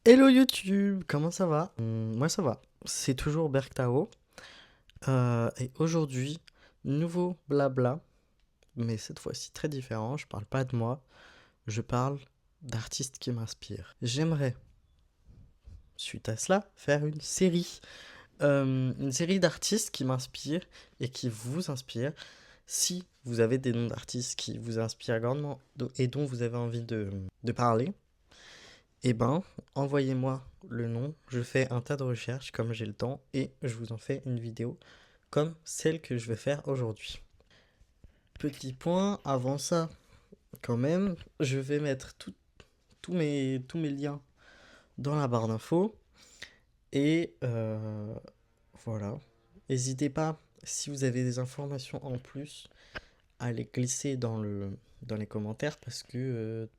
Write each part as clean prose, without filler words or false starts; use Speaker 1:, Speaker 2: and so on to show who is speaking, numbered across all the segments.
Speaker 1: Hello YouTube, comment ça va? Moi ça va, c'est toujours Berktao. Et aujourd'hui, nouveau blabla, mais cette fois-ci très différent. Je parle pas de moi, je parle d'artistes qui m'inspirent. J'aimerais, suite à cela, faire une série d'artistes qui m'inspirent et qui vous inspirent. Si vous avez des noms d'artistes qui vous inspirent grandement et dont vous avez envie de parler, eh ben, envoyez-moi le nom, je fais un tas de recherches comme j'ai le temps et je vous en fais une vidéo comme celle que je vais faire aujourd'hui. Petit point, avant ça, quand même, je vais mettre tous mes liens dans la barre d'infos et voilà. N'hésitez pas, si vous avez des informations en plus, à les glisser dans les commentaires parce que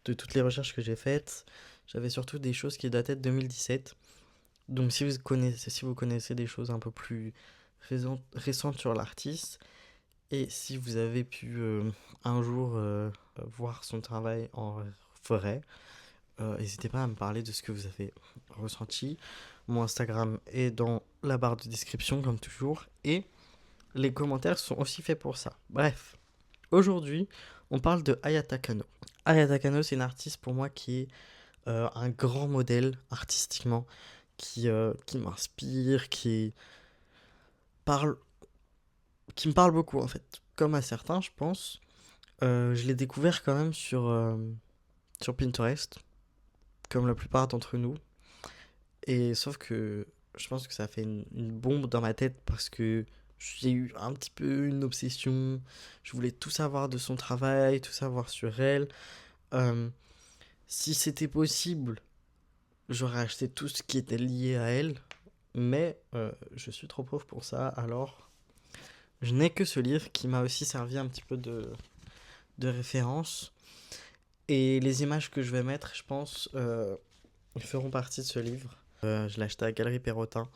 Speaker 1: de toutes les recherches que j'ai faites, j'avais surtout des choses qui dataient de 2017. Donc si vous connaissez des choses un peu plus récentes sur l'artiste, et si vous avez pu un jour voir son travail en vrai, n'hésitez pas à me parler de ce que vous avez ressenti. Mon Instagram est dans la barre de description comme toujours, et les commentaires sont aussi faits pour ça. Bref, aujourd'hui, on parle de Ayata Kano. Ayata Kano, c'est une artiste pour moi qui est un grand modèle artistiquement, qui m'inspire, parle, qui me parle beaucoup en fait. Comme à certains, je pense. Je l'ai découvert quand même sur Pinterest, comme la plupart d'entre nous. Et sauf que je pense que ça a fait une bombe dans ma tête parce que j'ai eu un petit peu une obsession. Je voulais tout savoir de son travail, tout savoir sur elle. Euh, Si c'était possible, j'aurais acheté tout ce qui était lié à elle. Mais je suis trop pauvre pour ça, alors je n'ai que ce livre qui m'a aussi servi un petit peu de référence. Et les images que je vais mettre, je pense, feront partie de ce livre. Je l'ai acheté à Galerie Perrotin,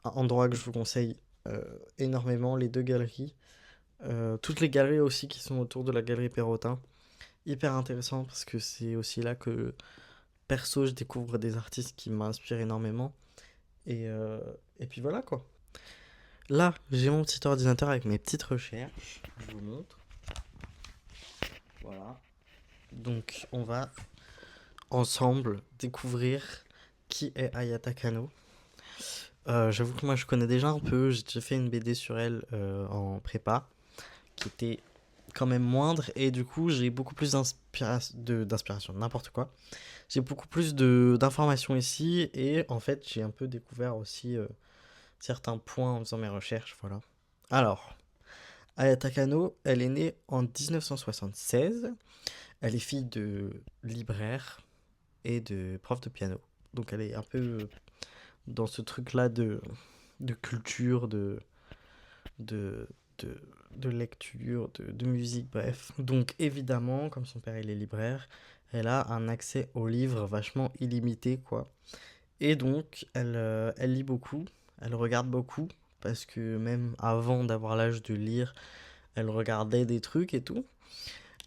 Speaker 1: un endroit que je vous conseille énormément, les deux galeries. Toutes les galeries aussi qui sont autour de la Galerie Perrotin. Hyper intéressant parce que c'est aussi là que, perso, je découvre des artistes qui m'inspirent énormément. Et puis voilà quoi. Là, j'ai mon petit ordinateur avec mes petites recherches. Je vous montre. Voilà. Donc, on va ensemble découvrir qui est Ayata Kano. J'avoue que moi je connais déjà un peu, j'ai déjà fait une BD sur elle en prépa, qui était quand même moindre, et du coup j'ai beaucoup plus d'inspiration, n'importe quoi. J'ai beaucoup plus d'informations ici, et en fait j'ai un peu découvert aussi certains points en faisant mes recherches, voilà. Alors, Ayata Kano, elle est née en 1976, elle est fille de libraire et de prof de piano. Donc elle est un peu dans ce truc-là de culture, de, de, de lecture, de musique, bref. Donc évidemment, comme son père il est libraire, elle a un accès aux livres vachement illimité, quoi. Et donc, elle lit beaucoup, elle regarde beaucoup, parce que même avant d'avoir l'âge de lire, elle regardait des trucs et tout.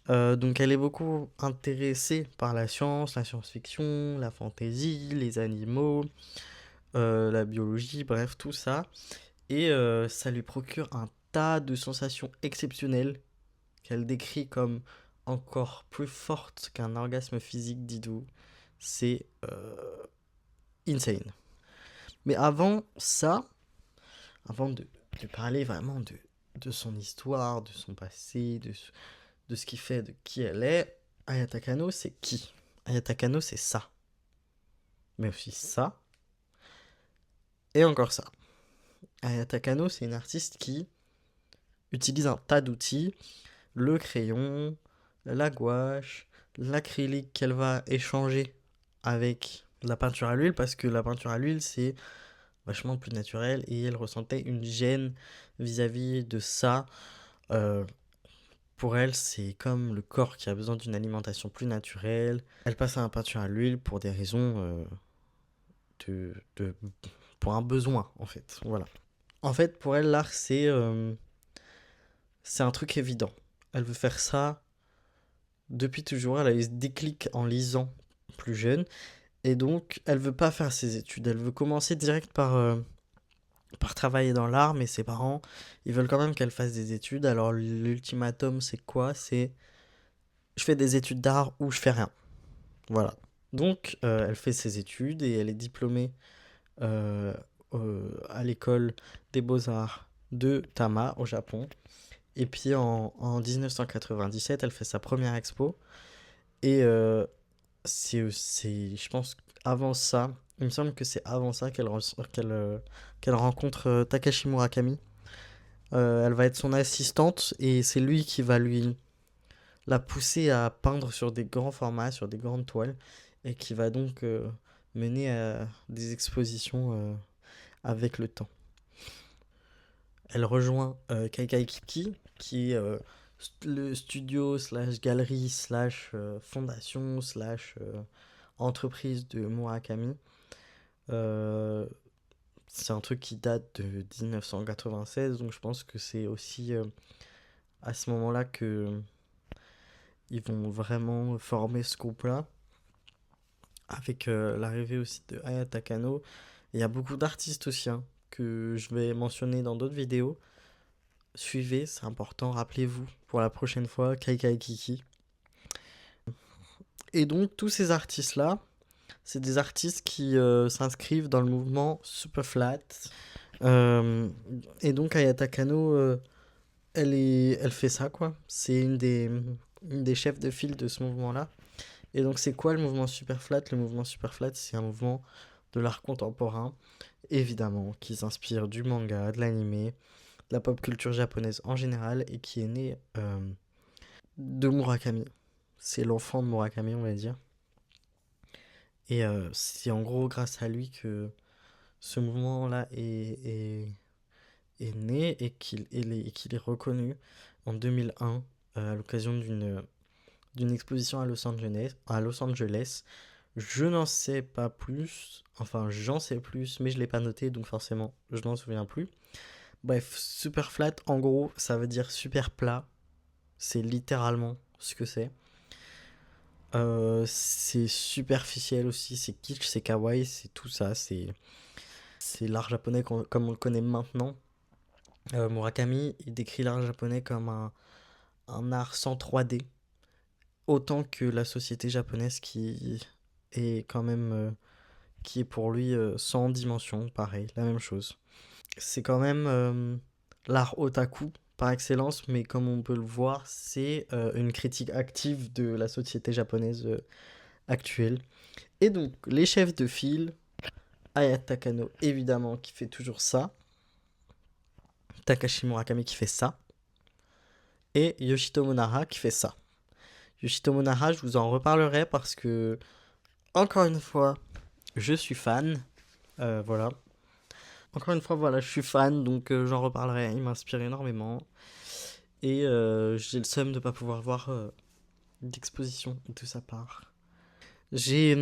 Speaker 1: Donc elle est beaucoup intéressée par la science-fiction, la fantasy, les animaux, la biologie, bref, tout ça. Et ça lui procure un tas de sensations exceptionnelles qu'elle décrit comme encore plus fortes qu'un orgasme physique, dites-vous. C'est insane. Mais avant ça, avant de parler vraiment de son histoire, de son passé, de ce qui fait, de qui elle est, Ayata Kano, c'est qui? Ayata Kano, c'est ça. Mais aussi ça, et encore ça. Ayata Kano, c'est une artiste qui utilise un tas d'outils, le crayon, la gouache, l'acrylique qu'elle va échanger avec la peinture à l'huile, parce que la peinture à l'huile c'est vachement plus naturel, et elle ressentait une gêne vis-à-vis de ça. Euh, pour elle, c'est comme le corps qui a besoin d'une alimentation plus naturelle. Elle passe à la peinture à l'huile pour des raisons de pour un besoin en fait. Voilà. En fait, pour elle, l'art c'est un truc évident. Elle veut faire ça depuis toujours. Elle a eu ce déclic en lisant plus jeune. Et donc, elle veut pas faire ses études. Elle veut commencer direct par travailler dans l'art, mais ses parents, ils veulent quand même qu'elle fasse des études. Alors, l'ultimatum, c'est quoi? C'est je fais des études d'art ou je fais rien. Voilà. Donc, elle fait ses études et elle est diplômée euh, à l'école des beaux-arts de Tama au Japon. Et puis en 1997, elle fait sa première expo. Et je pense, avant ça, il me semble que c'est avant ça qu'elle rencontre Takashi Murakami. Elle va être son assistante et c'est lui qui va la pousser à peindre sur des grands formats, sur des grandes toiles, et qui va donc mener à des expositions avec le temps. Elle rejoint Kaikai Kiki, qui est le studio slash galerie slash fondation slash entreprise de Murakami. Euh, c'est un truc qui date de 1996, donc je pense que c'est aussi à ce moment-là que ils vont vraiment former ce groupe-là, avec l'arrivée aussi de Hayata Kano. Il y a beaucoup d'artistes aussi hein, que je vais mentionner dans d'autres vidéos. Suivez, c'est important, rappelez-vous pour la prochaine fois, Kaikai Kiki. Et donc tous ces artistes-là, c'est des artistes qui s'inscrivent dans le mouvement Superflat. Euh, et donc Ayata Kano, elle fait ça quoi. C'est une des chefs de file de ce mouvement-là. Et donc c'est quoi le mouvement Superflat? Le mouvement Superflat, c'est un mouvement de l'art contemporain, évidemment, qui s'inspire du manga, de l'anime, de la pop culture japonaise en général, et qui est né de Murakami. C'est l'enfant de Murakami, on va dire. Et c'est en gros grâce à lui que ce mouvement-là est né et qu'il est reconnu en 2001 à l'occasion d'une exposition à Los Angeles. Je n'en sais pas plus, enfin j'en sais plus, mais je ne l'ai pas noté, donc forcément je n'en souviens plus. Bref, super flat, en gros, ça veut dire super plat. C'est littéralement ce que c'est. C'est superficiel aussi, c'est kitsch, c'est kawaii, c'est tout ça. C'est l'art japonais comme on le connaît maintenant. Murakami, il décrit l'art japonais comme un art sans 3D, autant que la société japonaise qui est quand même, qui est pour lui sans dimension, pareil, la même chose. C'est quand même l'art otaku par excellence, mais comme on peut le voir, c'est une critique active de la société japonaise actuelle. Et donc, les chefs de file, Ayata Kano, évidemment, qui fait toujours ça. Takashi Murakami qui fait ça. Et Yoshitomo Nara qui fait ça. Yoshitomo Nara, je vous en reparlerai parce que, encore une fois, je suis fan. Voilà. Encore une fois, voilà, je suis fan, donc j'en reparlerai. Il m'inspire énormément. Et j'ai le seum de ne pas pouvoir voir d'exposition de sa part. J'ai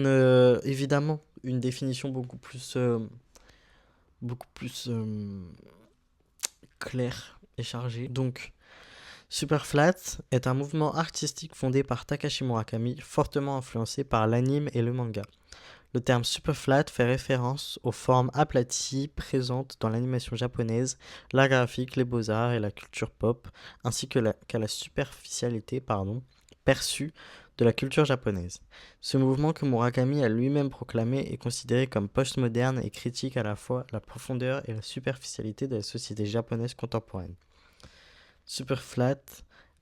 Speaker 1: évidemment une définition beaucoup plus claire et chargée. Donc, Superflat est un mouvement artistique fondé par Takashi Murakami, fortement influencé par l'anime et le manga. Le terme superflat fait référence aux formes aplaties présentes dans l'animation japonaise, l'art graphique, les beaux-arts et la culture pop, ainsi qu'à la superficialité perçue de la culture japonaise. Ce mouvement que Murakami a lui-même proclamé est considéré comme postmoderne et critique à la fois la profondeur et la superficialité de la société japonaise contemporaine. Superflat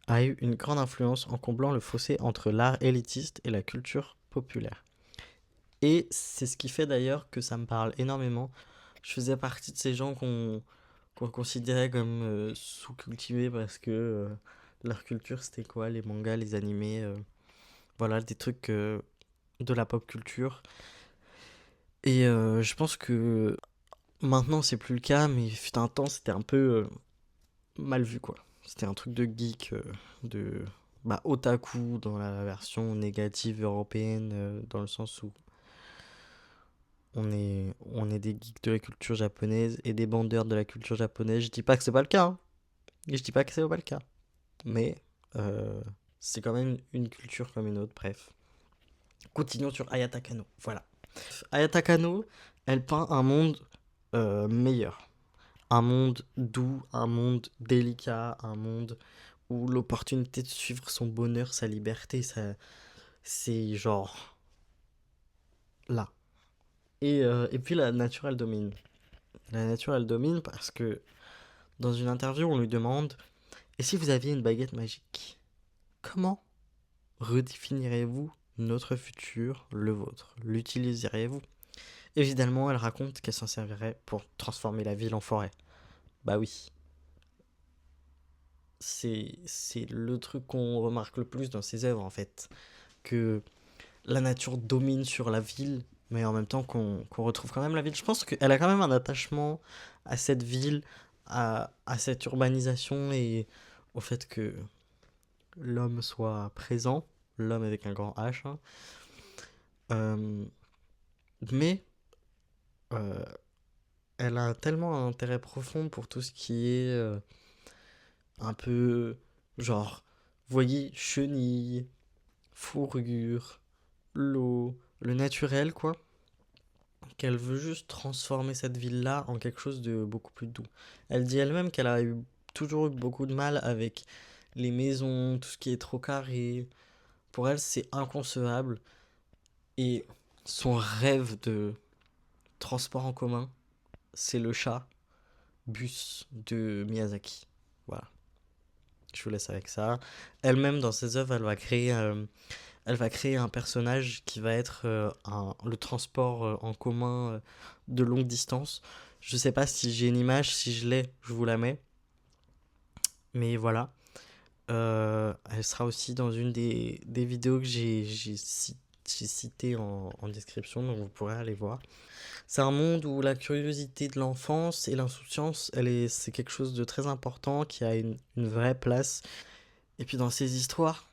Speaker 1: a eu une grande influence en comblant le fossé entre l'art élitiste et la culture populaire. Et c'est ce qui fait d'ailleurs que ça me parle énormément. Je faisais partie de ces gens qu'on considérait comme sous-cultivés parce que leur culture c'était quoi? Les mangas, les animés, voilà, des trucs de la pop culture. Et je pense que maintenant c'est plus le cas, mais il fut un temps c'était un peu mal vu quoi. C'était un truc de geek, de otaku dans la version négative européenne, dans le sens où on est des geeks de la culture japonaise et des bandeurs de la culture japonaise. Je dis pas que c'est pas le cas, hein. Je dis pas que c'est pas le cas. Mais euh, c'est quand même une culture comme une autre, bref. Continuons sur Ayata Kano, voilà. Ayata Kano, elle peint un monde meilleur. Un monde doux, un monde délicat, un monde où l'opportunité de suivre son bonheur, sa liberté, c'est genre là. Et puis la nature, elle domine. La nature, elle domine parce que dans une interview, on lui demande: et si vous aviez une baguette magique, comment redéfinirez-vous notre futur, le vôtre? L'utiliseriez-vous? Évidemment, elle raconte qu'elle s'en servirait pour transformer la ville en forêt. Bah oui, c'est le truc qu'on remarque le plus dans ses œuvres en fait. Que la nature domine sur la ville, mais en même temps qu'on retrouve quand même la ville. Je pense qu'elle a quand même un attachement à cette ville, à cette urbanisation et au fait que l'homme soit présent, l'homme avec un grand H, hein. Euh, mais euh, elle a tellement un intérêt profond pour tout ce qui est un peu genre, vous voyez, chenille, fourrure, l'eau, le naturel, quoi. Qu'elle veut juste transformer cette ville-là en quelque chose de beaucoup plus doux. Elle dit elle-même qu'elle a toujours eu beaucoup de mal avec les maisons, tout ce qui est trop carré. Pour elle, c'est inconcevable. Et son rêve de transport en commun, c'est le chat bus de Miyazaki. Voilà, je vous laisse avec ça. Elle-même, dans ses œuvres, elle va créer un personnage qui va être le transport en commun de longue distance. Je sais pas si j'ai une image, si je l'ai, je vous la mets. Mais voilà. Elle sera aussi dans une des vidéos que j'ai citées en description, donc vous pourrez aller voir. C'est un monde où la curiosité de l'enfance et l'insouciance, c'est quelque chose de très important qui a une vraie place. Et puis dans ces histoires,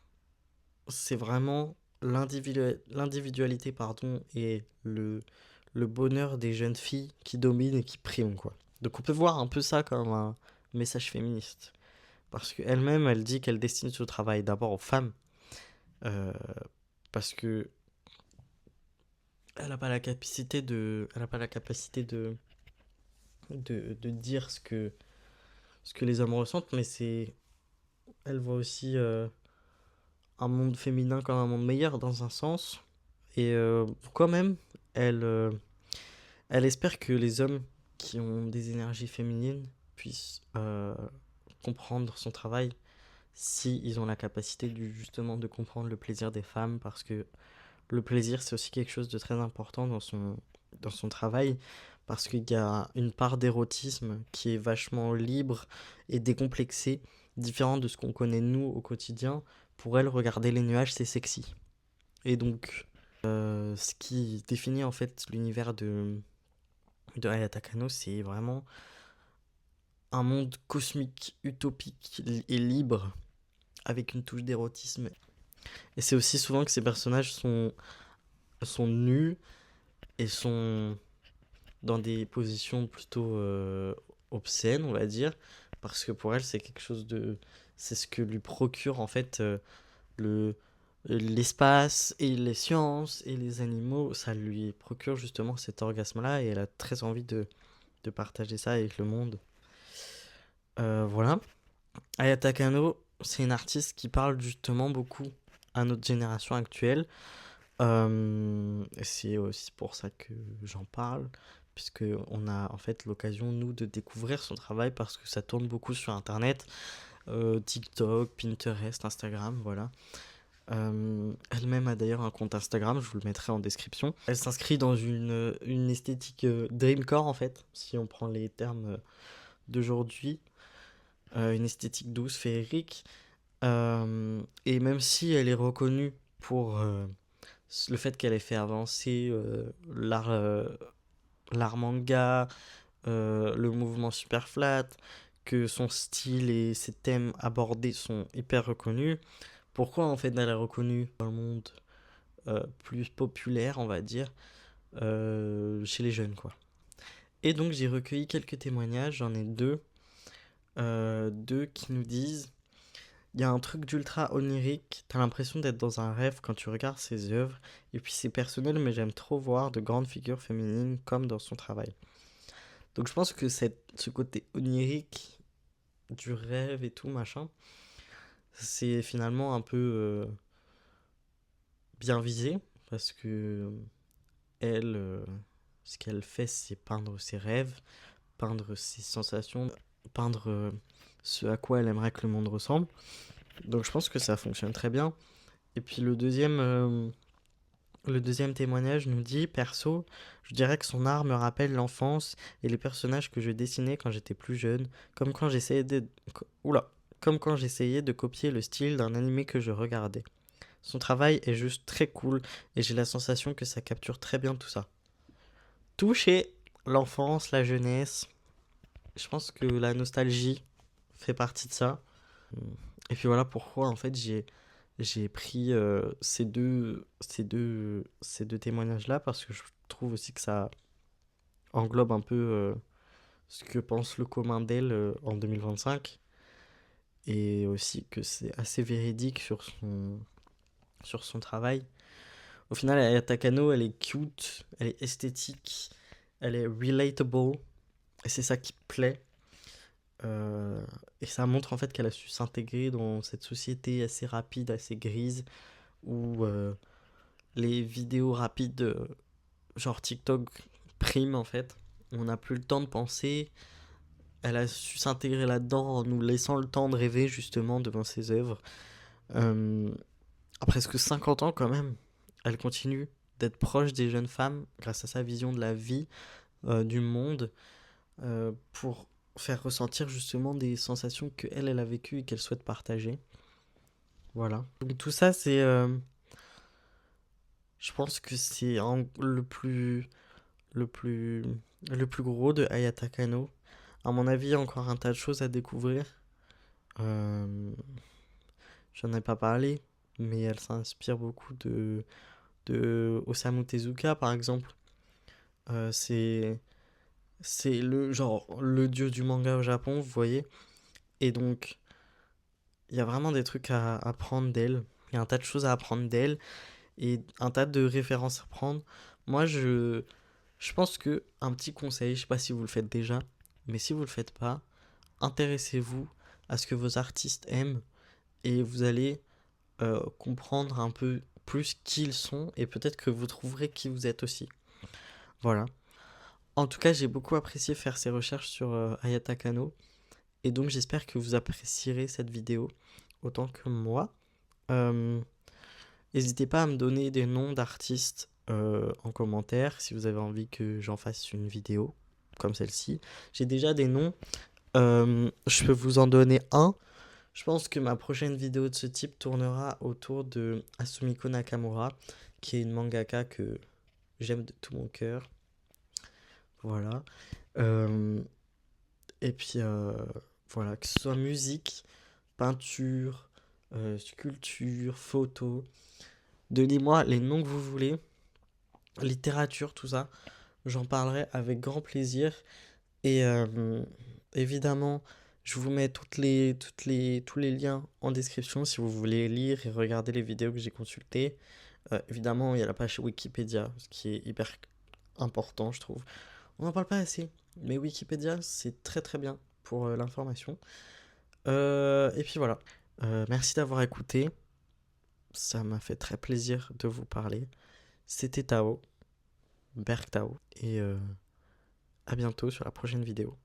Speaker 1: c'est vraiment l'individualité pardon, et le bonheur des jeunes filles qui domine et qui prime, quoi. Donc on peut voir un peu ça comme un message féministe. Parce qu'elle-même, elle dit qu'elle destine ce travail d'abord aux femmes. euh, parce que elle n'a pas la capacité elle a pas la capacité de dire ce que les hommes ressentent, mais elle voit aussi un monde féminin comme un monde meilleur dans un sens. Et quand même, elle, euh, elle espère que les hommes qui ont des énergies féminines puissent comprendre son travail si ils ont la capacité justement de comprendre le plaisir des femmes parce que le plaisir c'est aussi quelque chose de très important dans son travail parce qu'il y a une part d'érotisme qui est vachement libre et décomplexée, différente de ce qu'on connaît nous au quotidien. Pour elle, regarder les nuages c'est sexy. Et donc ce qui définit en fait l'univers de Hayata Kano, c'est vraiment un monde cosmique, utopique et libre, avec une touche d'érotisme. Et c'est aussi souvent que ces personnages sont nus et sont dans des positions plutôt obscènes, on va dire, parce que pour elle, c'est quelque chose de... C'est ce que lui procure en fait le l'espace et les sciences et les animaux, ça lui procure justement cet orgasme-là et elle a très envie de partager ça avec le monde. Voilà. Ayata Kano, c'est une artiste qui parle justement beaucoup à notre génération actuelle. Et c'est aussi pour ça que j'en parle, puisque on a en fait l'occasion, nous, de découvrir son travail parce que ça tourne beaucoup sur Internet, TikTok, Pinterest, Instagram, voilà. Elle-même a d'ailleurs un compte Instagram, je vous le mettrai en description. Elle s'inscrit dans une esthétique dreamcore en fait, si on prend les termes d'aujourd'hui. Une esthétique douce, féerique. Et même si elle est reconnue pour le fait qu'elle ait fait avancer l'art manga, le mouvement super flat, que son style et ses thèmes abordés sont hyper reconnus, pourquoi en fait elle est reconnue dans le monde plus populaire, on va dire, chez les jeunes, quoi. Et donc j'ai recueilli quelques témoignages, j'en ai deux qui nous disent Il y a un truc d'ultra onirique, t'as l'impression d'être dans un rêve quand tu regardes ses œuvres, et puis c'est personnel, mais j'aime trop voir de grandes figures féminines comme dans son travail. Donc je pense que ce côté onirique du rêve et tout, machin, c'est finalement un peu bien visé, parce que elle, ce qu'elle fait, c'est peindre ses rêves, peindre ses sensations, peindre ce à quoi elle aimerait que le monde ressemble. Donc je pense que ça fonctionne très bien. Et puis le deuxième témoignage nous dit, perso, je dirais que son art me rappelle l'enfance et les personnages que je dessinais quand j'étais plus jeune, comme quand j'essayais de... Oula, comme quand j'essayais de copier le style d'un animé que je regardais. Son travail est juste très cool et j'ai la sensation que ça capture très bien tout ça. Toucher l'enfance, la jeunesse, je pense que la nostalgie fait partie de ça. Et puis voilà pourquoi en fait j'ai pris ces deux témoignages-là parce que je trouve aussi que ça englobe un peu ce que pense le commun d'elle en 2025 et aussi que c'est assez véridique sur son travail. Au final, Ayata Kano, elle est cute, elle est esthétique, elle est relatable et c'est ça qui plaît. Et ça montre en fait qu'elle a su s'intégrer dans cette société assez rapide, assez grise, où les vidéos rapides, genre TikTok, priment en fait. On n'a plus le temps de penser. Elle a su s'intégrer là-dedans en nous laissant le temps de rêver justement devant ses œuvres. Euh, à presque 50 ans quand même, elle continue d'être proche des jeunes femmes grâce à sa vision de la vie, du monde, pour faire ressentir justement des sensations qu'elle, elle a vécues et qu'elle souhaite partager. Voilà. Donc tout ça, je pense que c'est le plus, le plus gros de Ayata Kano. À mon avis, il y a encore un tas de choses à découvrir. Euh, J'en ai pas parlé, mais elle s'inspire beaucoup de Osamu Tezuka, par exemple. Euh, c'est, c'est le genre le dieu du manga au Japon, vous voyez. Et donc, il y a vraiment des trucs à apprendre d'elle. Il y a un tas de choses à apprendre d'elle et un tas de références à prendre. Moi, je pense que un petit conseil, je sais pas si vous le faites déjà, mais si vous le faites pas, intéressez-vous à ce que vos artistes aiment et vous allez comprendre un peu plus qui ils sont et peut-être que vous trouverez qui vous êtes aussi. Voilà. En tout cas, j'ai beaucoup apprécié faire ces recherches sur Ayata Kano et donc j'espère que vous apprécierez cette vidéo autant que moi. Euh, N'hésitez pas à me donner des noms d'artistes en commentaire si vous avez envie que j'en fasse une vidéo comme celle-ci. J'ai déjà des noms. Je peux vous en donner un. Je pense que ma prochaine vidéo de ce type tournera autour de Asumiko Nakamura, qui est une mangaka que j'aime de tout mon cœur. Voilà. Euh, et puis, voilà, que ce soit musique, peinture, sculpture, photo. Donnez-moi les noms que vous voulez, littérature, tout ça. J'en parlerai avec grand plaisir. Et évidemment, je vous mets tous les liens en description si vous voulez lire et regarder les vidéos que j'ai consultées. Évidemment, il y a la page Wikipédia, ce qui est hyper important, je trouve. On n'en parle pas assez, mais Wikipédia, c'est très très bien pour l'information. Et puis voilà. Merci d'avoir écouté. Ça m'a fait très plaisir de vous parler. C'était Tao, Berk Tao, et à bientôt sur la prochaine vidéo.